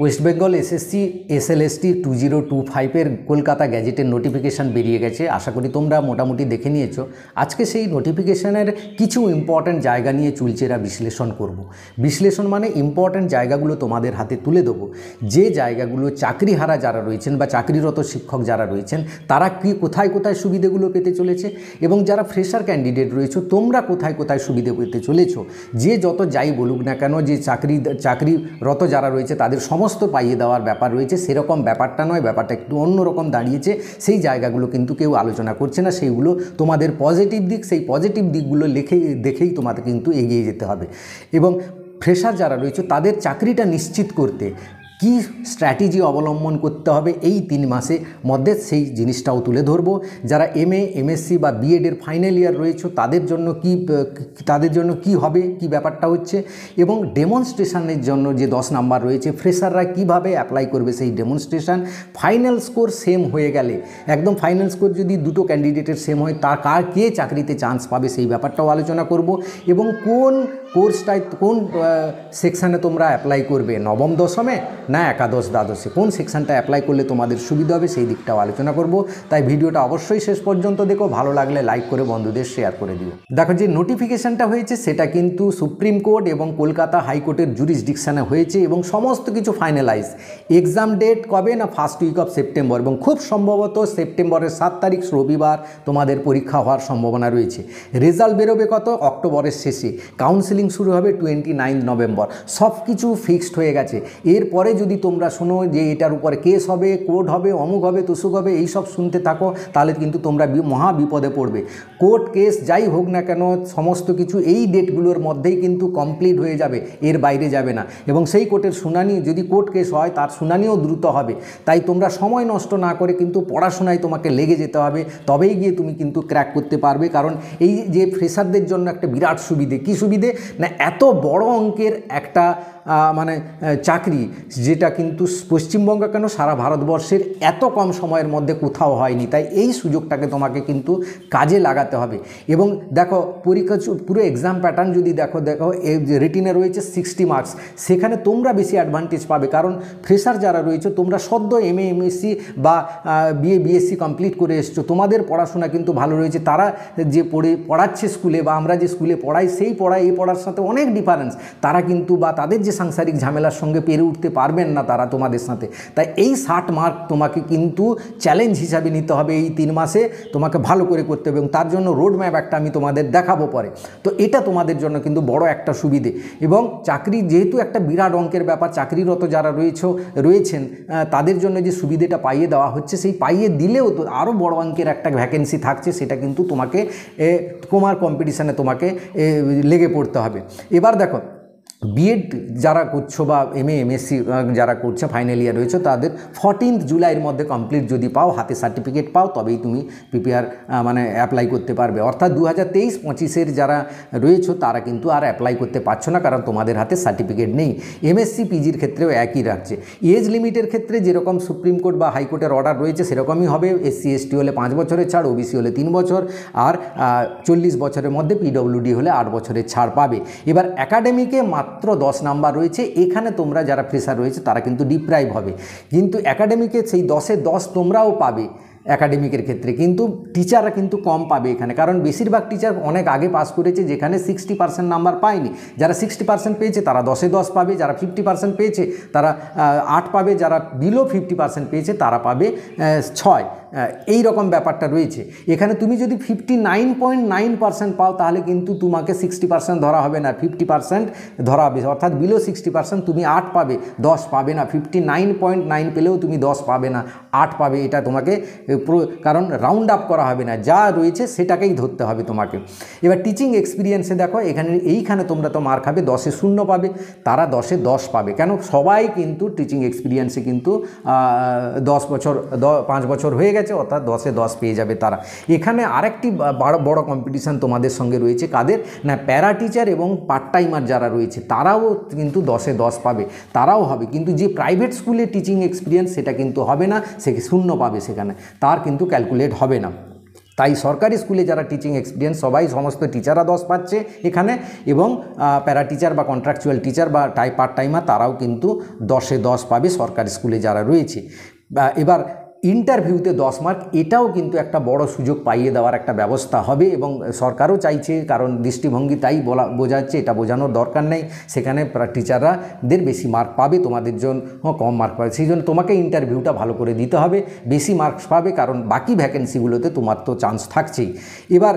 West Bengal SSC SLST 2025 Kolkata গ্যাজেটের notification বেরিয়ে গেছে। আশা করি তোমরা মোটামুটি দেখে নিয়েছো। আজকে সেই নোটিফিকেশানের কিছু ইম্পর্ট্যান্ট জায়গা নিয়ে চুলচেরা বিশ্লেষণ করব। বিশ্লেষণ মানে ইম্পর্ট্যান্ট জায়গাগুলো তোমাদের হাতে তুলে দেবো, যে জায়গাগুলো চাকরিহারা যারা রয়েছেন বা চাকরিরত শিক্ষক যারা রয়েছেন তারা কোথায় কোথায় সুবিধেগুলো পেতে চলেছে, এবং যারা ফ্রেশার ক্যান্ডিডেট রয়েছে তোমরা কোথায় কোথায় সুবিধে পেতে চলেছো। যে যত যাই বলুক না কেন, যে চাকরিরত যারা রয়েছে তাদের সমস্ত পাইয়ে দেওয়ার ব্যাপার রয়েছে, সেরকম ব্যাপারটা নয়, ব্যাপারটা একটু অন্যরকম দাঁড়িয়েছে। সেই জায়গাগুলো কিন্তু কেউ আলোচনা করছে না, সেইগুলো তোমাদের পজিটিভ দিক, সেই পজিটিভ দিকগুলো দেখেই তোমাদের কিন্তু এগিয়ে যেতে হবে। এবং ফ্রেশার যারা রয়েছে তাদের চাকরিটা নিশ্চিত করতে কি স্ট্র্যাটেজি অবলম্বন করতে হবে এই 3 মাসের মধ্যে, সেই জিনিসটাও তুলে ধরবো। যারা MA MSc বা BEd এর ফাইনাল ইয়ার রয়েছে তাদের জন্য কি হবে, কি ব্যাপারটা হচ্ছে, এবং ডেমনস্ট্রেশনের জন্য যে 10 নাম্বার রয়েছে ফ্রেশাররা কিভাবে অ্যাপ্লাই করবে সেই ডেমনস্ট্রেশন। ফাইনাল স্কোর সেম হয়ে গেলে, একদম ফাইনাল স্কোর যদি দুটো ক্যান্ডিডেটের সেম হয় কে চাকরিতে চান্স পাবে সেই ব্যাপারটাও আলোচনা করব। এবং কোন কোর্সটায় কোন সেকশানে তোমরা অ্যাপ্লাই করবে, নবম দশমে না একাদশ দ্বাদশে, কোন সেকশানটা অ্যাপ্লাই করলে তোমাদের সুবিধা হবে সেই দিকটাও আলোচনা করব। তাই ভিডিওটা অবশ্যই শেষ পর্যন্ত দেখো, ভালো লাগলে লাইক করে বন্ধুদের শেয়ার করে দিও। দেখো, যে নোটিফিকেশানটা হয়েছে সেটা কিন্তু সুপ্রিম কোর্ট এবং কলকাতা হাইকোর্টের জুরিসডিকশানে হয়েছে, এবং সমস্ত কিছু ফাইনালাইজ। এক্সাম ডেট কবে না ফার্স্ট উইক অফ সেপ্টেম্বর, এবং খুব সম্ভবত সেপ্টেম্বরের 7 তারিখ রবিবার তোমাদের পরীক্ষা হওয়ার সম্ভাবনা রয়েছে। রেজাল্ট বেরোবে কত, অক্টোবরের শেষে। কাউন্সেলিং শুরু হবে 29 নভেম্বর। সব কিছু ফিক্সড হয়ে গেছে। এরপরে যদি তোমরা শোনো যে এটার উপরে কেস হবে, কোর্ট হবে, অমুক হবে, তুসুক হবে, এইসব শুনতে থাকো, তাহলে কিন্তু তোমরা মহা বিপদে পড়বে। কোর্ট কেস যাই হোক না কেন, সমস্ত কিছু এই ডেটগুলোর মধ্যেই কিন্তু কমপ্লিট হয়ে যাবে, এর বাইরে যাবে না। এবং সেই কোর্টের শুনানি, যদি কোর্ট কেস হয় তার শুনানিও দ্রুত হবে। তাই তোমরা সময় নষ্ট না করে কিন্তু পড়াশোনায় তোমাকে লেগে যেতে হবে, তবেই গিয়ে তুমি কিন্তু ক্র্যাক করতে পারবে। কারণ এই যে ফ্রেশারদের জন্য একটা বিরাট সুবিধে, কী সুবিধে না, এত বড় অঙ্কের একটা মানে চাকরি, যেটা কিন্তু পশ্চিমবঙ্গ কেন সারা ভারতবর্ষের এত কম সময়ের মধ্যে কোথাও হয়নি। তাই এই সুযোগটাকে তোমাকে কিন্তু কাজে লাগাতে হবে। এবং দেখো, পরীক্ষা পুরো এক্সাম প্যাটার্ন যদি দেখো রিটিনে রয়েছে 60 মার্কস, সেখানে তোমরা বেশি অ্যাডভান্টেজ পাবে। কারণ ফ্রেশার যারা রয়েছে, তোমরা সদ্য MA MSc বা BA BSc কমপ্লিট করে এসছো, তোমাদের পড়াশোনা কিন্তু ভালো রয়েছে। তারা যে পড়াচ্ছে স্কুলে, বা আমরা যে স্কুলে পড়াই, সেই এই পড়ার সাথে অনেক ডিফারেন্স। তারা কিন্তু বা তাদের যে সাংসারিক ঝামেলার সঙ্গে পেরে উঠতে পারবেন না তারা তোমাদের সাথে। তাই এই 60 মার্ক তোমাকে কিন্তু চ্যালেঞ্জ হিসাবে নিতে হবে। এই 3 মাসে তোমাকে ভালো করে করতে হবে, এবং তার জন্য রোড ম্যাপ একটা আমি তোমাদের দেখাবো পরে। তো এটা তোমাদের জন্য কিন্তু বড় একটা সুবিধে। এবং চাকরি যেহেতু একটা বিরাট অঙ্কের ব্যাপার, চাকরিরত যারা রয়েছেন তাদের জন্য যে সুবিধেটা পাইয়ে দেওয়া হচ্ছে, সেই পাইয়ে দিলেও তো আরও বড় অঙ্কের একটা ভ্যাকেন্সি থাকছে, সেটা কিন্তু তোমাকে তোমার কম্পিটিশানে তোমাকে লেগে পড়তে হবে। এবার দেখো, BEd যারা করছো বা MA MSc যারা করছে ফাইনাল ইয়ার রয়েছে, তাদের 14 জুলাইয়ের মধ্যে কমপ্লিট যদি পাও, হাতে সার্টিফিকেট পাও, তবেই তুমি মানে অ্যাপ্লাই করতে পারবে। অর্থাৎ 2023-25 যারা রয়েছে তারা কিন্তু আর অ্যাপ্লাই করতে পারছো না, কারণ তোমাদের হাতে সার্টিফিকেট নেই। MSc PGর ক্ষেত্রেও একই রাখছে। এজ লিমিটের ক্ষেত্রে যেরকম সুপ্রিম কোর্ট বা হাইকোর্টের অর্ডার রয়েছে সেরকমই হবে। SC ST হলে 5 বছরের ছাড়, OBC হলে 3 বছর, আর 40 বছরের মধ্যে PWD হলে 8 বছরের ছাড় পাবে। এবার একাডেমিকে মাত্র 10 নাম্বার রয়েছে। এখানে তোমরা যারা ফ্রেশার রয়েছে তারা কিন্তু ডিপ্রাইভ হবে, কিন্তু একাডেমিকে সেই 10-এ 10 তোমরাও পাবে একাডেমিকের ক্ষেত্রে, কিন্তু টিচাররা কিন্তু কম পাবে এখানে। কারণ বেশিরভাগ টিচার অনেক আগে পাস করেছে, যেখানে 60% নাম্বার পায়নি। যারা 60% পেয়েছে তারা 10-এ 10 পাবে, যারা 50% পেয়েছে তারা 8 পাবে, যারা বিলো 50% পেয়েছে তারা পাবে 6। এই রকম ব্যাপারটা রয়েছে এখানে। তুমি যদি 59.9% পাও, তাহলে কিন্তু তোমাকে 60% ধরা হবে না, 50% ধরা হবে। অর্থাৎ বিলো 60% তুমি 8 পাবে, 10 পাবে না। 59.9 পেলেও তুমি 10 পাবে না, 8 পাবে। এটা তোমাকে কারণ রাউন্ড আপ করা হবে না, যা রয়েছে সেটাকেই ধরতে হবে তোমাকে। এবার টিচিং এক্সপিরিয়েন্সে দেখো, এইখানে তোমরা তো মার্ক খাবে, 10-এ 0 পাবে, তারা 10-এ 10 পাবে। কেন, সবাই কিন্তু টিচিং এক্সপিরিয়েন্সে কিন্তু 5 বছর হয়ে গেছে, অর্থাৎ 10-এ 10 পেয়ে যাবে তারা। এখানে আরেকটি বড় কম্পিটিশান তোমাদের সঙ্গে রয়েছে, কাদের না, প্যারা টিচার এবং পার্ট টাইমার যারা রয়েছে তারাও কিন্তু 10-এ 10 পাবে, তারাও হবে। কিন্তু যে প্রাইভেট স্কুলে টিচিং এক্সপিরিয়েন্স সেটা কিন্তু হবে না, সে 0 পাবে, সেখানে তার কিন্তু ক্যালকুলেট হবে না। তাই সরকারি স্কুলে যারা টিচিং এক্সপিরিয়েন্স সবাই সমস্ত টিচাররা 10 পাচ্ছে এখানে, এবং প্যারা টিচার বা কন্ট্রাকচুয়াল টিচার বা পার্ট টাইমার তারাও কিন্তু 10-এ 10 পাবে সরকারি স্কুলে যারা রয়েছে। এবার ইন্টারভিউতে 10 মার্ক, এটাও কিন্তু একটা বড় সুযোগ পাইয়ে দেওয়ার একটা ব্যবস্থা হবে, এবং সরকারও চাইছে, কারণ দৃষ্টিভঙ্গি তাই বোঝাচ্ছে, এটা বোঝানোর দরকার নেই, সেখানে টিচাররাদের বেশি মার্ক পাবে, তোমাদের জন্য কম মার্ক পাবে, সেই জন্য তোমাকে ইন্টারভিউটা ভালো করে দিতে হবে, বেশি মার্কস পাবে, কারণ বাকি ভ্যাকেন্সিগুলোতে তোমার তো চান্স থাকছেই। এবার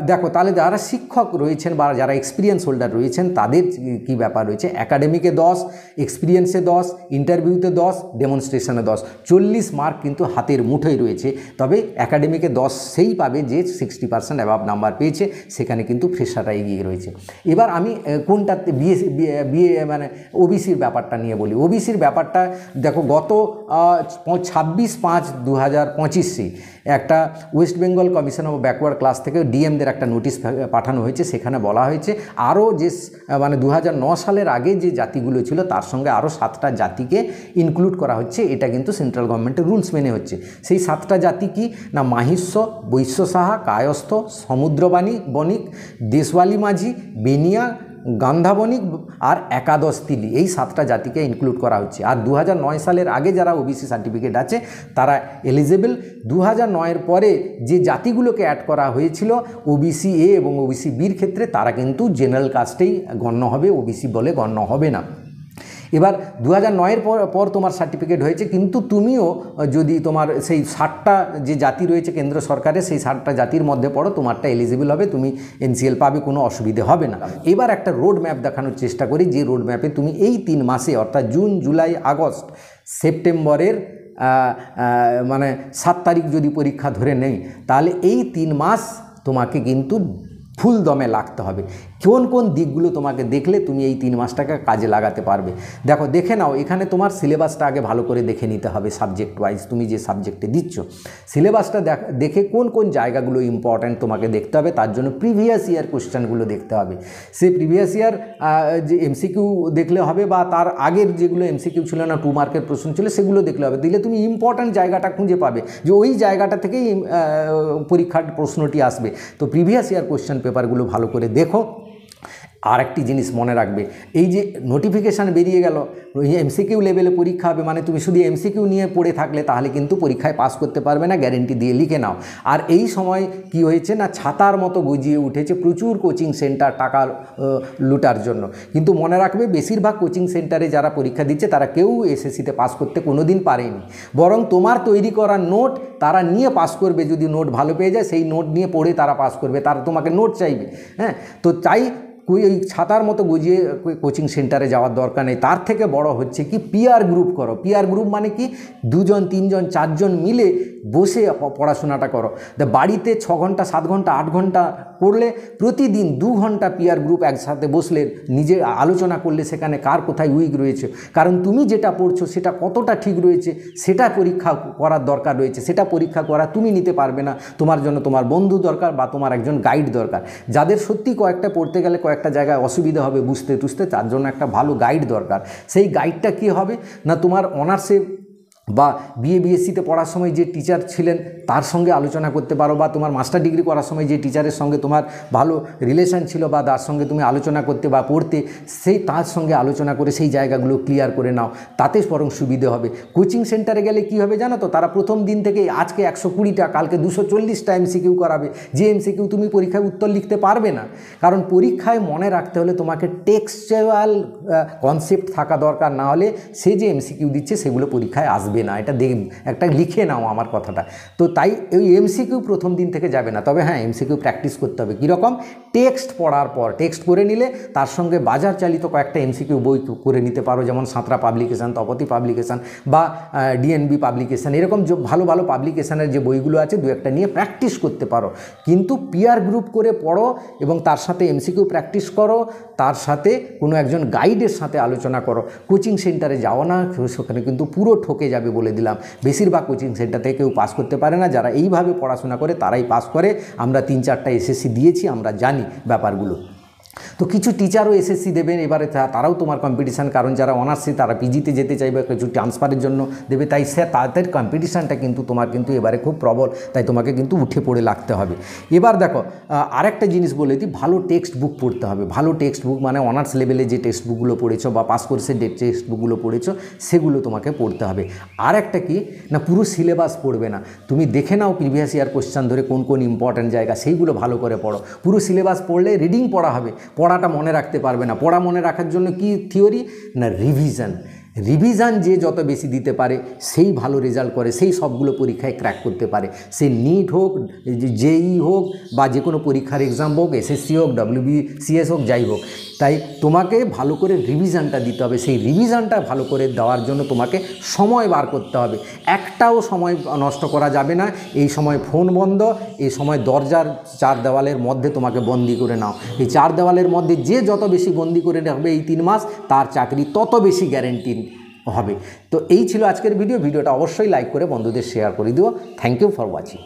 দেখো তাহলে যারা শিক্ষক রয়েছেন বা যারা এক্সপিরিয়েন্স হোল্ডার রয়েছেন তাদের কি ব্যাপার রয়েছে, একাডেমিকে 10, এক্সপিরিয়েন্সে 10, ইন্টারভিউতে 10, ডেমনস্ট্রেশনে 10, 40 মার্ক কিন্তু হাতের মুঠোয় রয়েছে। তবে একাডেমিকে 10 সেই পাবে যে 60% অ্যাবাভ নাম্বার পেয়েছে, সেখানে কিন্তু ফ্রেশাররা এগিয়ে রয়েছে। এবার আমি কোনটাতে বিএ মানে ওবিসির ব্যাপারটা নিয়ে বলি। ওবিসির ব্যাপারটা দেখো, গত 26/5/2025 একটা West Bengal commission of backward class থেকে ডিএমদের একটা নোটিশ পাঠানো হয়েছে, সেখানে বলা হয়েছে আরও যে মানে 2009 সালের আগে যে জাতিগুলো ছিল তার সঙ্গে আরও 7টা জাতিকে ইনক্লুড করা হচ্ছে। এটা কিন্তু সেন্ট্রাল গভর্নমেন্টের রুলস মেনে হচ্ছে। সেই 7টা জাতি কি না, মাহিষ্য, বৈশ্য সাহা, কায়স্থ, সমুদ্রবাণী বণিক, দেশওয়ালি মাঝি, বেনিয়া, গান্ধা বণিক আর একাদশ তিলি, এই 7টা জাতিকে ইনক্লুড করা হচ্ছে। আর 2009 সালের আগে যারা ওবিসি সার্টিফিকেট আছে তারা এলিজেবল। 2009-এর পরে যে জাতিগুলোকে অ্যাড করা হয়েছিল ওবিসি এ এবং ওবিসি বির ক্ষেত্রে, তারা কিন্তু জেনারেল কাস্টেই গণ্য হবে, ওবিসি বলে গণ্য হবে না। এবার 2009-এর পর তোমার সার্টিফিকেট হয়েছে, কিন্তু তুমিও যদি তোমার সেই 60টা যে জাতি রয়েছে কেন্দ্র সরকারের, সেই 60টা জাতির মধ্যে পড়ো, তোমারটা এলিজিবল হবে, তুমি এনসিএল পাবে, কোনো অসুবিধে হবে না। এবার একটা রোড ম্যাপ দেখানোর চেষ্টা করি, যে রোড ম্যাপে তুমি এই 3 মাসে অর্থাৎ জুন, জুলাই, আগস্ট, সেপ্টেম্বরের মানে 7 তারিখ যদি পরীক্ষা ধরে নেই, তাহলে এই 3 মাস তোমাকে কিন্তু ফুল দমে লাগতে হবে। কোন কোন দিকগুলো তোমাকে দেখলে তুমি এই 3 মাসটাকে কাজে লাগাতে পারবে, দেখো দেখে নাও। এখানে তোমার সিলেবাসটা আগে ভালো করে দেখে নিতে হবে, সাবজেক্ট ওয়াইজ তুমি যে সাবজেক্টে দিচ্ছ সিলেবাসটা দেখে কোন কোন জায়গাগুলো ইম্পর্ট্যান্ট তোমাকে দেখতে হবে। তার জন্য প্রিভিয়াস ইয়ার কোশ্চেনগুলো দেখতে হবে। সেই প্রিভিয়াস ইয়ার যে এমসিকিউ দেখলে হবে, বা তার আগের যেগুলো এমসিকিউ ছিল না, 2 মার্কের প্রশ্ন ছিল, সেগুলো দেখলে হবে। দিলে তুমি ইম্পর্ট্যান্ট জায়গাটা খুঁজে পাবে, যে ওই জায়গাটা থেকেই পরীক্ষার প্রশ্নটি আসবে। তো প্রিভিয়াস ইয়ার কোশ্চেন পেপারগুলো ভালো করে দেখো। আর একটি জিনিস মনে রাখবে, এই যে নোটিফিকেশান বেরিয়ে গেল, এমসিকিউ লেভেলে পরীক্ষা হবে, মানে তুমি শুধু এমসিকিউ নিয়ে পড়ে থাকলে তাহলে কিন্তু পরীক্ষায় পাস করতে পারবে না, গ্যারেন্টি দিয়ে লিখে নাও। আর এই সময় কি হয়েছে না, ছাতার মতো গজিয়ে উঠেছে প্রচুর কোচিং সেন্টার টাকা লুটার জন্য। কিন্তু মনে রাখবে, বেশিরভাগ কোচিং সেন্টারে যারা পরীক্ষা দিচ্ছে তারা কেউ এসএসসিতে পাস করতে কোনো দিন পারেনি, বরং তোমার তৈরি করা নোট তারা নিয়ে পাস করবে। যদি নোট ভালো পেয়ে যায়, সেই নোট নিয়ে পড়ে তারা পাস করবে, তারা তোমাকে নোট চাইবে। হ্যাঁ, তো তাই ওই ছাতার মতো গুজিয়ে কোচিং সেন্টারে যাওয়ার দরকার নেই। তার থেকে বড় হচ্ছে কি, পিয়ার গ্রুপ করো। পিয়ার গ্রুপ মানে কি, 2 জন 3 জন 4 জন মিলে বসে পড়াশোনাটা করো। বাড়িতে 6 ঘন্টা 7 ঘন্টা 8 ঘন্টা পড়লে, প্রতিদিন 2 ঘন্টা পিয়ার গ্রুপ একসাথে বসলে, নিজে আলোচনা করলে সেখানে কার কোথায় উইক রয়েছে, কারণ তুমি যেটা পড়ছো সেটা কতটা ঠিক রয়েছে সেটা পরীক্ষা করার দরকার রয়েছে। সেটা পরীক্ষা করা তুমি নিতে পারবে না, তোমার জন্য তোমার বন্ধু দরকার বা তোমার একজন গাইড দরকার। যাদের সত্যি কয়েকটা পড়তে গেলে কয়েকটা জায়গায় অসুবিধা হবে বুঝতে তার জন্য একটা ভালো গাইড দরকার। সেই গাইডটা কী হবে না, তোমার অনার্সে বা বিএসসিতে পড়ার সময় যে টিচার ছিলেন তার সঙ্গে আলোচনা করতে পারো, বা তোমার মাস্টার ডিগ্রি করার সময় যে টিচারের সঙ্গে তোমার ভালো রিলেশন ছিল বা তার সঙ্গে তুমি আলোচনা করতে বা পড়তে, সেই তার সঙ্গে আলোচনা করে সেই জায়গাগুলো ক্লিয়ার করে নাও, তাতে বরং সুবিধে হবে। কোচিং সেন্টারে গেলে কি হবে জানো তো, তারা প্রথম দিন থেকে আজকে 120টা কালকে 240টা এমসিকিউ করাবে, যে এমসিকিউ তুমি পরীক্ষায় উত্তর লিখতে পারবে না। কারণ পরীক্ষায় মনে রাখতে হলে তোমাকে টেক্সচুয়াল কনসেপ্ট থাকা দরকার, না হলে সে যে এমসিকিউ দিচ্ছে সেগুলো পরীক্ষায় আসবে না। এটা একটা লিখে নাও আমার কথাটা। তো তাই ওই এমসিকিউ প্রথম দিন থেকে যাবে না। তবে হ্যাঁ, এমসিকিউ প্র্যাকটিস করতে হবে। কীরকম, টেক্সট পড়ার পর টেক্সট করে নিলে তার সঙ্গে বাজার চালিত কয়েকটা এমসিকিউ বই করে নিতে পারো, যেমন সাঁতরা পাবলিকেশান, তপতি পাবলিকেশান বা ডিএনবি পাবলিকেশান, এরকম যে ভালো ভালো পাবলিকেশানের যে বইগুলো আছে 2-1টা নিয়ে প্র্যাকটিস করতে পারো। কিন্তু পিয়ার গ্রুপ করে পড়ো এবং তার সাথে এমসিকিউ প্র্যাকটিস করো, তার সাথে কোনো একজন গাইডের সাথে আলোচনা করো। কোচিং সেন্টারে যাও না, সেখানে কিন্তু পুরো ঠকে যাবে বলে দিলাম। বেশিরভাগ কোচিং সেন্টার থেকে কেউ পাস করতে পারে না, যারা এইভাবে পড়াশোনা করে তারাই পাস করে। আমরা 3-4টা এসএসসি দিয়েছি, আমরা জানি ব্যাপারগুলো। তো কিছু টিচারও এসএসসি দেবেন এবারে, তারাও তোমার কম্পিটিশান, কারণ যারা অনার্সে তারা পিজিতে যেতে চাইবে, কিছু ট্রান্সফারের জন্য দেবে, তাই তাদের কম্পিটিশানটা কিন্তু তোমার কিন্তু এবারে খুব প্রবল, তাই তোমাকে কিন্তু উঠে পড়ে লাগতে হবে। এবার দেখো আরেকটা জিনিস বলে দিই, ভালো টেক্সট বুক পড়তে হবে। ভালো টেক্সট বুক মানে অনার্স লেভেলে যে টেক্সট বুকগুলো পড়েছো বা পাস কোর্সের যে টেক্সট বুকগুলো পড়েছো সেগুলো তোমাকে পড়তে হবে। আর একটা কি না, পুরো সিলেবাস পড়বে না, তুমি দেখে নাও প্রিভিয়াস ইয়ার কোশ্চেন ধরে কোন কোন ইম্পর্ট্যান্ট জায়গা, সেইগুলো ভালো করে পড়ো। পুরো সিলেবাস পড়লে রিডিং পড়া হবে, পড়াটা মনে রাখতে পারবে না। পড়া মনে রাখার জন্য কি থিওরি না রিভিশন। রিভিশন যে যত বেশি দিতে পারে সেই ভালো রেজাল্ট করে, সেই সবগুলো পরীক্ষায় ক্র্যাক করতে পারে। সে নিট হোক, জেই হোক বা যে কোনো পরীক্ষার এক্সাম হোক, এসএসসি হোক, WBCS হোক, যাই হোক, তাই তোমাকে ভালো করে রিভিশনটা দিতে হবে। সেই রিভিশনটা ভালো করে দেওয়ার জন্য তোমাকে সময় বার করতে হবে, একটাও সময় নষ্ট করা যাবে না। এই সময় ফোন বন্ধ, এই সময় দরজার চার দেওয়ালের মধ্যে তোমাকে বন্দি করে নাও। এই চার দেওয়ালের মধ্যে যে যত বেশি বন্দি করে রাখবে এই 3 মাস, তার চাকরি তত বেশি গ্যারেন্টি হবে। তো এই ছিল আজকের ভিডিওটা অবশ্যই লাইক করে বন্ধুদের শেয়ার করে দিও। Thank you for watching.